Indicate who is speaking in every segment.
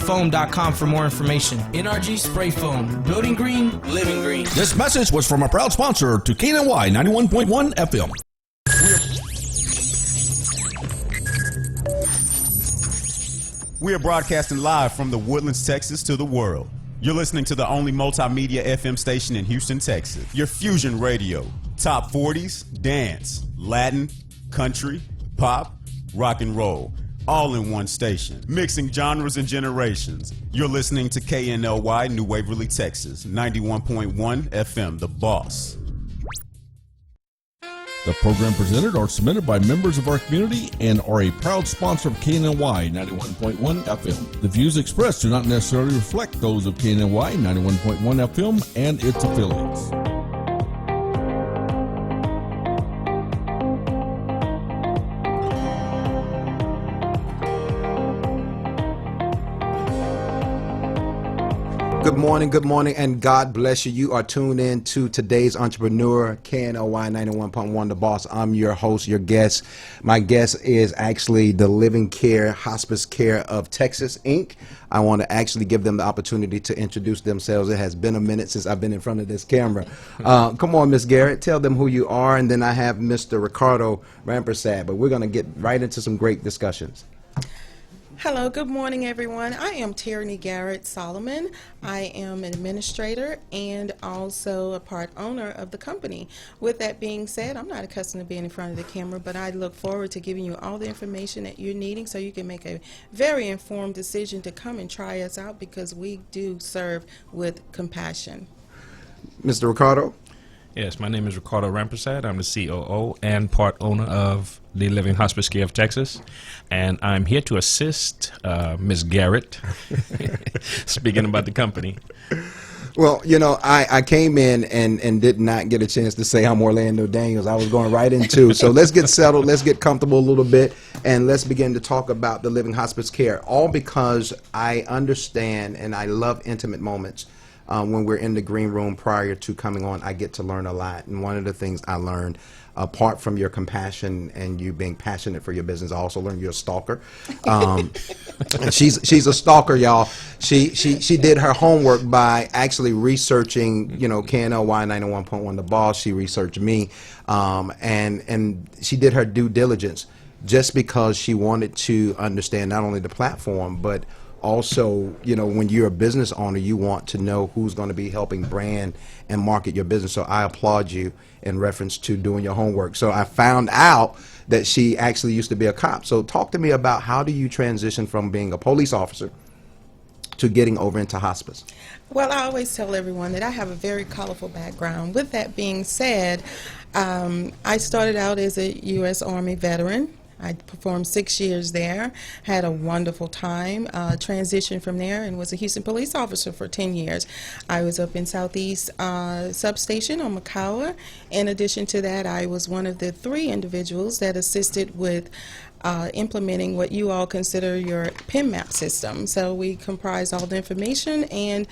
Speaker 1: NRGSprayfoam.com for more information. NRG Spray Foam. Building green, living green.
Speaker 2: This message was from a proud sponsor to KNLY 91.1 FM.
Speaker 3: We are broadcasting live from the Woodlands, Texas to the world. You're listening to the only multimedia FM station in Houston, Texas. Your Fusion Radio. Top 40s, dance, Latin, country, pop, rock and roll. All in one station. Mixing genres and generations. You're listening to KNLY New Waverly, Texas. 91.1 FM, The Boss.
Speaker 2: The program presented are submitted by members of our community and are a proud sponsor of KNLY 91.1 FM. The views expressed do not necessarily reflect those of KNLY 91.1 FM and its affiliates.
Speaker 4: Good morning, and God bless you. You are tuned in to today's Entrepreneur, KNLY 91.1, The Boss. I'm your host, your guest. My guest is actually the Living Care Hospice Care of Texas, Inc. I want to actually give them the opportunity to introduce themselves. It has been a minute since I've been in front of this camera. Come on, Miss Garrett, tell them who you are, and then I have Mr. Ricardo Rampersad, but we're going to get right into some great discussions.
Speaker 5: Hello, good morning, everyone. I am Tierney Garrett Solomon. I am an administrator and also a part owner of the company. With that being said, I'm not accustomed to being in front of the camera, but I look forward to giving you all the information that you're needing so you can make a very informed decision to come and try us out, because we do serve with compassion.
Speaker 4: Mr. Ricardo?
Speaker 6: Yes, my name is Ricardo Rampersad. I'm the COO and part owner of the Living Hospice Care of Texas, and I'm here to assist Ms. Garrett, speaking about the company.
Speaker 4: Well, you know, I came in and did not get a chance to say I'm Orlando Daniels. I was going right into, so let's get settled, let's get comfortable a little bit, and let's begin to talk about the Living Hospice Care, all because I understand and I love intimate moments. When we're in the green room prior to coming on, I get to learn a lot. And one of the things I learned, apart from your compassion and you being passionate for your business, I also learned you're a stalker. She's a stalker, y'all. She did her homework by actually researching, you know, KNLY 91.1 The Boss. She researched me, and she did her due diligence just because she wanted to understand not only the platform, but also, you know, when you're a business owner, you want to know who's going to be helping brand and market your business. So I applaud you in reference to doing your homework. So I found out that she actually used to be a cop. So talk to me about, how do you transition from being a police officer to getting over into hospice?
Speaker 5: Well, I always tell everyone that I have a very colorful background. With that being said, I started out as a U.S. Army veteran. I performed 6 years there, had a wonderful time, transitioned from there and was a Houston police officer for 10 years. I was up in Southeast Substation on Macawa. In addition to that, I was one of the 3 individuals that assisted with implementing what you all consider your PIN map system. So we comprised all the information, and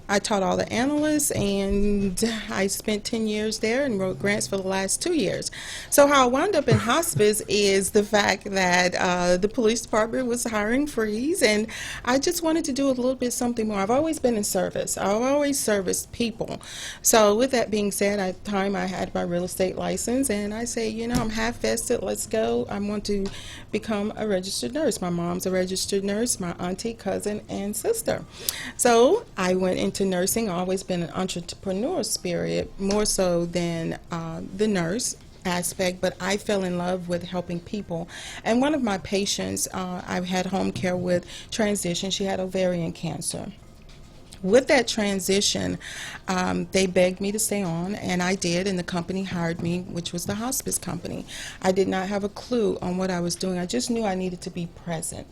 Speaker 5: I taught all the analysts, and I spent 10 years there and wrote grants for the last 2 years. So how I wound up in hospice is the fact that the police department was hiring freeze, and I just wanted to do a little bit something more. I've always been in service. I've always serviced people. So with that being said, at the time I had my real estate license, and I say, you know, I'm half-vested, let's go. I want to become a registered nurse. My mom's a registered nurse, my auntie, cousin, and sister. So I went into nursing. I've always been an entrepreneur spirit, more so than the nurse aspect, but I fell in love with helping people. And one of my patients I've had home care with transition. She had ovarian cancer. With that transition, they begged me to stay on, and I did, and the company hired me, which was the hospice company. I did not have a clue on what I was doing. I just knew I needed to be present.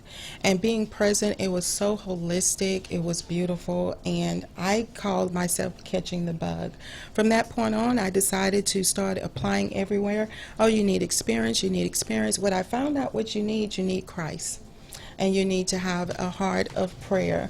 Speaker 5: And being present, it was so holistic, it was beautiful, and I called myself catching the bug. From that point on, I decided to start applying everywhere. Oh, you need experience, you need experience. What I found out what you need Christ. and you need to have a heart of prayer,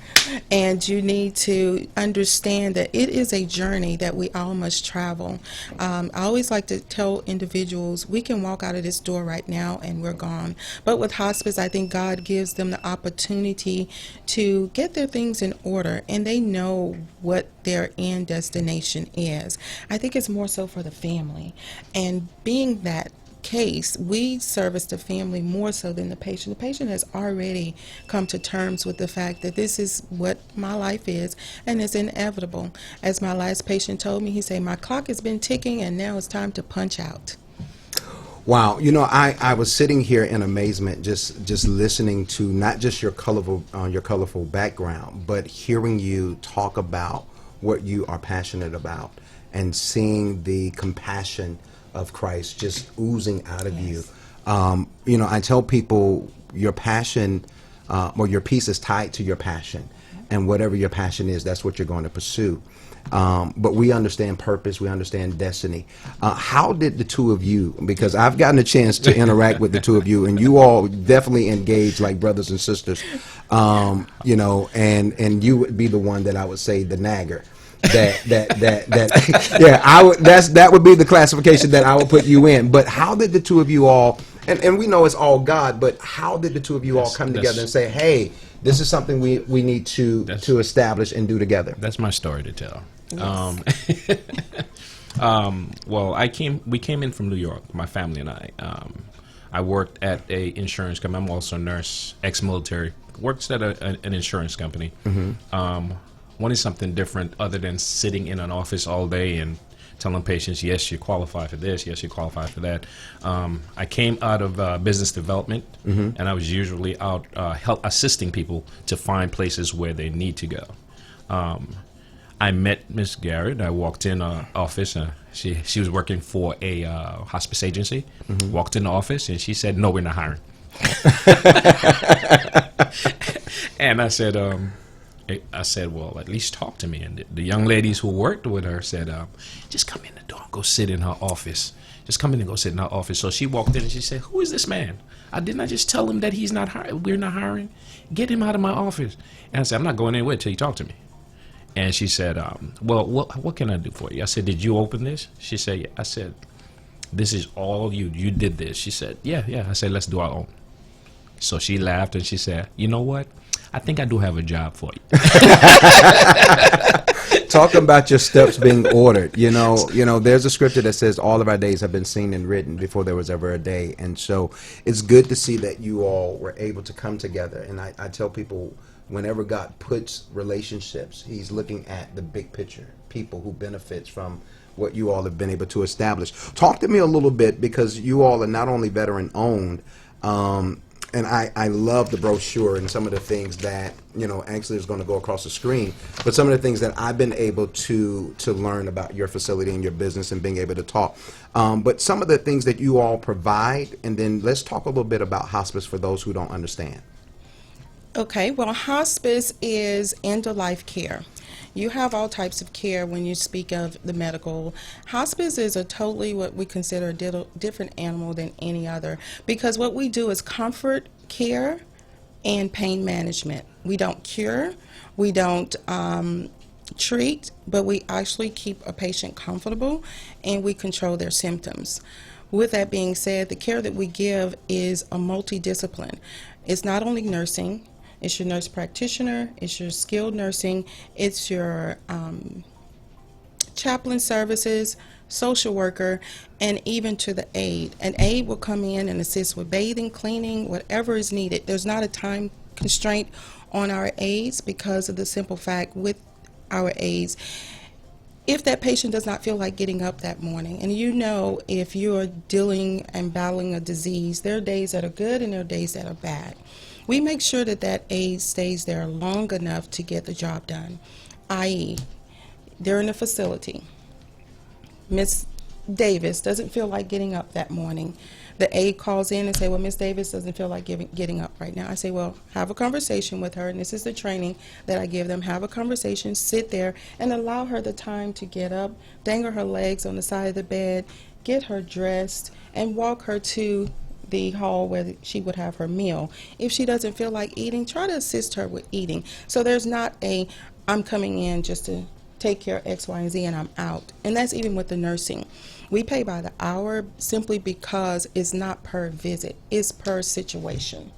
Speaker 5: and you need to understand that it is a journey that we all must travel. I always like to tell individuals, we can walk out of this door right now and we're gone. But with hospice, I think God gives them the opportunity to get their things in order, and they know what their end destination is. I think it's more so for the family. And being that case, we service the family more so than the patient. The patient has already come to terms with the fact that this is what my life is, and it's inevitable. As my last patient told me, he said, my clock has been ticking and now it's time to punch out.
Speaker 4: Wow, you know, I was sitting here in amazement, just listening to not just your colorful background, but hearing you talk about what you are passionate about and seeing the compassion of Christ just oozing out of you. You know, I tell people your passion, or your peace is tied to your passion, and whatever your passion is, that's what you're going to pursue. But we understand purpose, we understand destiny. How did the two of you, because I've gotten a chance to interact with the two of you, and you all definitely engage like brothers and sisters, you know, and you would be the one that I would say the nagger. Yeah, that would be the classification that I would put you in. But how did the two of you all, and we know it's all God, but how did the two of you all come together and say, hey, this is something we need to establish and do together?
Speaker 6: That's my story to tell.
Speaker 5: Yes.
Speaker 6: Well, we came in from New York, my family and I. I worked at a insurance company. I'm also a nurse, ex-military. Worked at an insurance company. Wanted something different other than sitting in an office all day and telling patients, yes, you qualify for this, yes, you qualify for that. I came out of business development, and I was usually out assisting people to find places where they need to go. I met Miss Garrett. I walked in office. She was working for a hospice agency. Walked in the office, and she said, no, we're not hiring. And I said, well, at least talk to me. And the young ladies who worked with her said, just come in the door and go sit in her office. Just come in and go sit in her office. So she walked in and she said, who is this man? Didn't I just tell him that he's not we're not hiring? Get him out of my office. And I said, I'm not going anywhere till you talk to me. And she said, well, what can I do for you? I said, did you open this? She said, yeah. I said, this is all you. You did this. She said, yeah. I said, let's do our own. So she laughed and she said, you know what? I think I do have a job for you.
Speaker 4: Talking about your steps being ordered, you know, there's a scripture that says all of our days have been seen and written before there was ever a day. And so it's good to see that you all were able to come together. And I tell people, whenever God puts relationships, he's looking at the big picture, people who benefits from what you all have been able to establish. Talk to me a little bit, because you all are not only veteran owned, and I love the brochure and some of the things that, you know, actually is going to go across the screen, but some of the things that I've been able to learn about your facility and your business and being able to talk. But some of the things that you all provide, and then let's talk a little bit about hospice for those who don't understand.
Speaker 5: Okay, well, hospice is end-of-life care. You have all types of care when you speak of the medical. Hospice is a totally what we consider a different animal than any other, because what we do is comfort care and pain management. We don't cure, we don't treat, but we actually keep a patient comfortable and we control their symptoms. With that being said, the care that we give is a multidiscipline. It's not only nursing. It's your nurse practitioner, it's your skilled nursing, it's your chaplain services, social worker, and even to the aide. An aide will come in and assist with bathing, cleaning, whatever is needed. There's not a time constraint on our aides because of the simple fact with our aides, if that patient does not feel like getting up that morning, and you know if you're dealing and battling a disease, there are days that are good and there are days that are bad. We make sure that that aide stays there long enough to get the job done, i.e., they're in a facility. Miss Davis doesn't feel like getting up that morning. The aide calls in and say, well, Miss Davis doesn't feel like getting up right now. I say, well, have a conversation with her, and this is the training that I give them. Have a conversation, sit there, and allow her the time to get up, dangle her legs on the side of the bed, get her dressed, and walk her to the hall where she would have her meal. If she doesn't feel like eating, try to assist her with eating. So there's not a, I'm coming in just to take care of X, Y, and Z and I'm out. And that's even with the nursing. We pay by the hour simply because it's not per visit, it's per situation.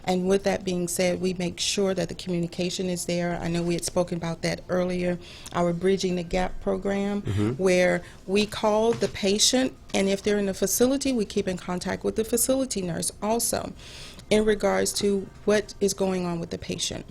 Speaker 5: And with that being said, we make sure that the communication is there. I know we had spoken about that earlier, our Bridging the Gap program, where we call the patient, and if they're in the facility, we keep in contact with the facility nurse also in regards to what is going on with the patient.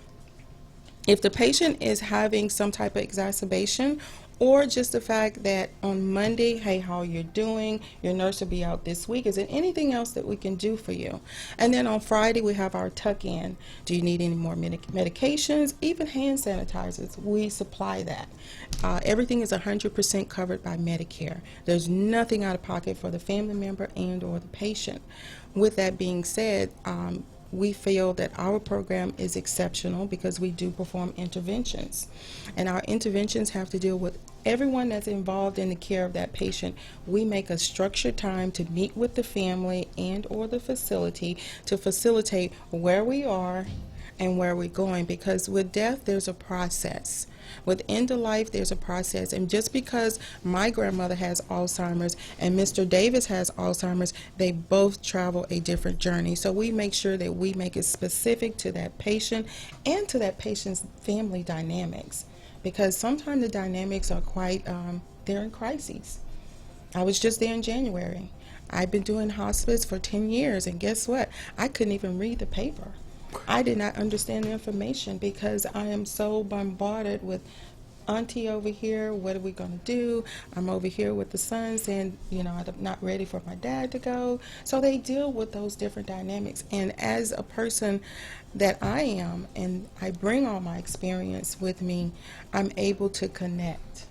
Speaker 5: If the patient is having some type of exacerbation, or just the fact that on Monday, hey, how are you doing? Your nurse will be out this week. Is there anything else that we can do for you? And then on Friday, we have our tuck-in. Do you need any more medications? Even hand sanitizers, we supply that. Everything is 100% covered by Medicare. There's nothing out of pocket for the family member and or the patient. With that being said, we feel that our program is exceptional because we do perform interventions. And our interventions have to deal with everyone that's involved in the care of that patient. We make a structured time to meet with the family and or the facility to facilitate where we are and where we're going, because with death there's a process. With end of life, there's a process, and just because my grandmother has Alzheimer's and Mr. Davis has Alzheimer's, they both travel a different journey. So we make sure that we make it specific to that patient and to that patient's family dynamics, because sometimes the dynamics are quite, they're in crises. I was just there in January. I've been doing hospice for 10 years, and guess what? I couldn't even read the paper. I did not understand the information because I am so bombarded with auntie over here, what are we going to do? I'm over here with the son saying, you know, I'm not ready for my dad to go. So they deal with those different dynamics. And as a person that I am, and I bring all my experience with me, I'm able to connect.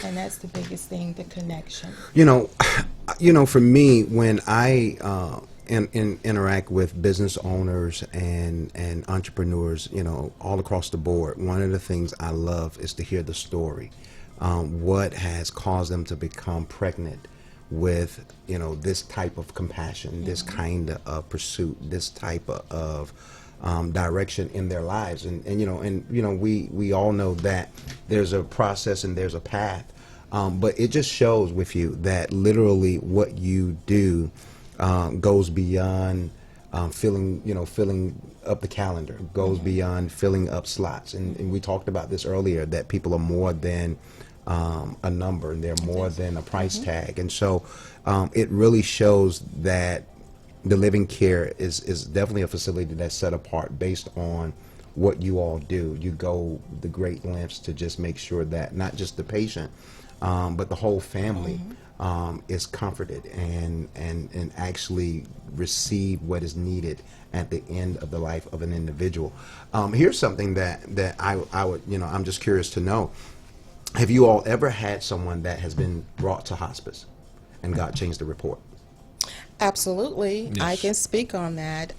Speaker 5: And that's the biggest thing, the connection.
Speaker 4: You know, for me, when I interact with business owners and entrepreneurs, you know, all across the board, one of the things I love is to hear the story. What has caused them to become pregnant with, you know, this type of compassion, this kind of pursuit, this type of direction in their lives. And we all know that there's a process and there's a path. But it just shows with you that literally what you do goes beyond filling up the calendar, goes beyond filling up slots. And we talked about this earlier, that people are more than a number, and they're more than a price tag. And so it really shows that the Living Care is definitely a facility that's set apart based on what you all do. You go the great lengths to just make sure that not just the patient, but the whole family is comforted and actually receive what is needed at the end of the life of an individual. Here's something that I would, I'm just curious to know. Have you all ever had someone that has been brought to hospice and God changed the report?
Speaker 5: Absolutely.
Speaker 6: Yes.
Speaker 5: I can speak on that.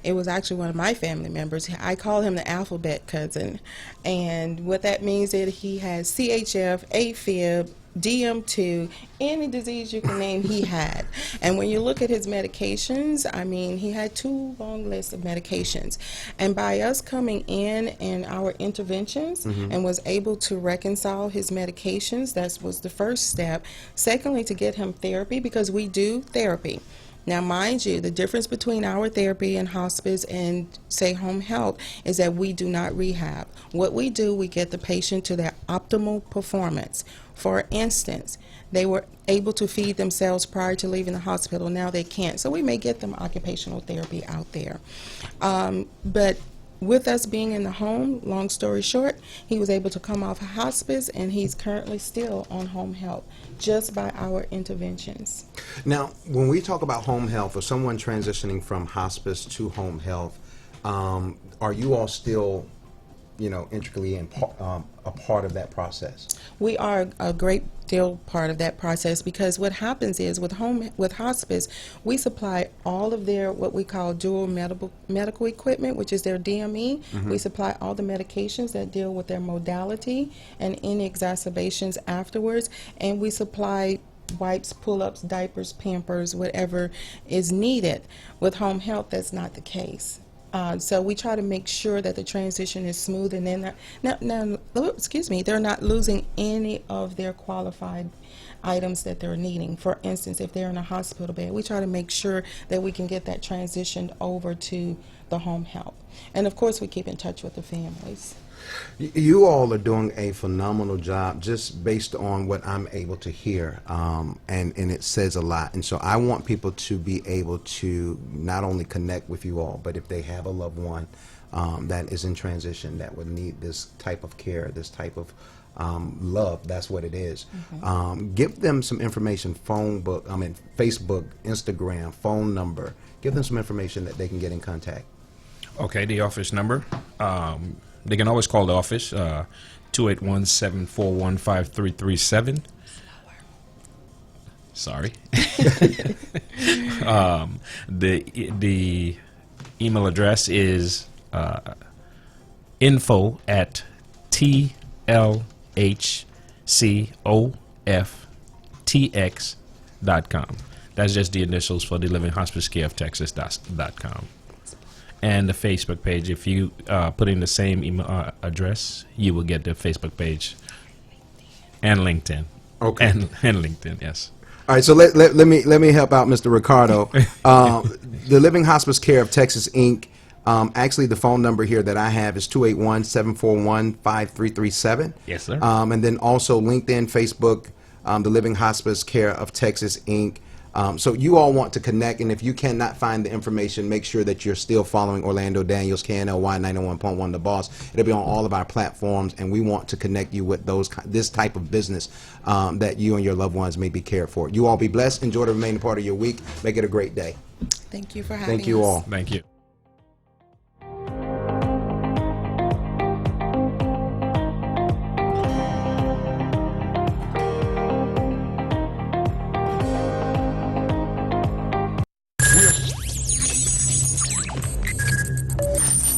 Speaker 5: It was actually one of my family members. I call him the alphabet cousin. And what that means is he has CHF, AFib, DM2, any disease you can name he had. And when you look at his medications, I mean, he had 2 long lists of medications. And by us coming in and our interventions and was able to reconcile his medications, that was the first step. Secondly, to get him therapy, because we do therapy. Now, mind you, the difference between our therapy and hospice and, say, home health is that we do not rehab. What we do, we get the patient to their optimal performance. For instance, they were able to feed themselves prior to leaving the hospital. Now they can't. So we may get them occupational therapy out there. But with us being in the home, long story short, he was able to come off of hospice, and he's currently still on home health just by our interventions.
Speaker 4: Now, when we talk about home health or someone transitioning from hospice to home health, are you all still, intricately a part of that process?
Speaker 5: We are a great deal part of that process, because what happens is with hospice, we supply all of their what we call dual medical equipment, which is their DME. We supply all the medications that deal with their modality and any exacerbations afterwards, and we supply wipes, pull-ups, diapers, Pampers, whatever is needed. With home health, that's not the case. So we try to make sure that the transition is smooth, and then they're not losing any of their qualified items that they're needing. For instance, if they're in a hospital bed, we try to make sure that we can get that transitioned over to the home health. And of course, we keep in touch with the families.
Speaker 4: You all are doing a phenomenal job just based on what I'm able to hear, and it says a lot. And so I want people to be able to not only connect with you all, but if they have a loved one that is in transition that would need this type of care, this type of love, that's what it is. Give them some information, Facebook, Instagram, phone number. Give them some information that they can get in contact.
Speaker 6: Okay, the office number. They can always call the office, 281-741-5337. Sorry. The email address is info@tlhcoftx.com. That's just the initials for the Living Hospice Care of Texas.com. And the Facebook page. If you put in the same email address, you will get the Facebook page and LinkedIn.
Speaker 4: Okay.
Speaker 6: And LinkedIn, yes.
Speaker 4: All right, so let me help out Mr. Ricardo. The Living Hospice Care of Texas, Inc. Actually, the phone number here that I have is 281-741-5337.
Speaker 6: Yes, sir.
Speaker 4: And then also LinkedIn, Facebook, the Living Hospice Care of Texas, Inc. So you all want to connect, and if you cannot find the information, make sure that you're still following Orlando Daniels, KNLY 91.1 The Boss. It'll be on all of our platforms, and we want to connect you with this type of business that you and your loved ones may be cared for. You all be blessed. Enjoy the remaining part of your week. Make it a great day.
Speaker 5: Thank you for having us.
Speaker 4: Thank you all.
Speaker 6: Thank you.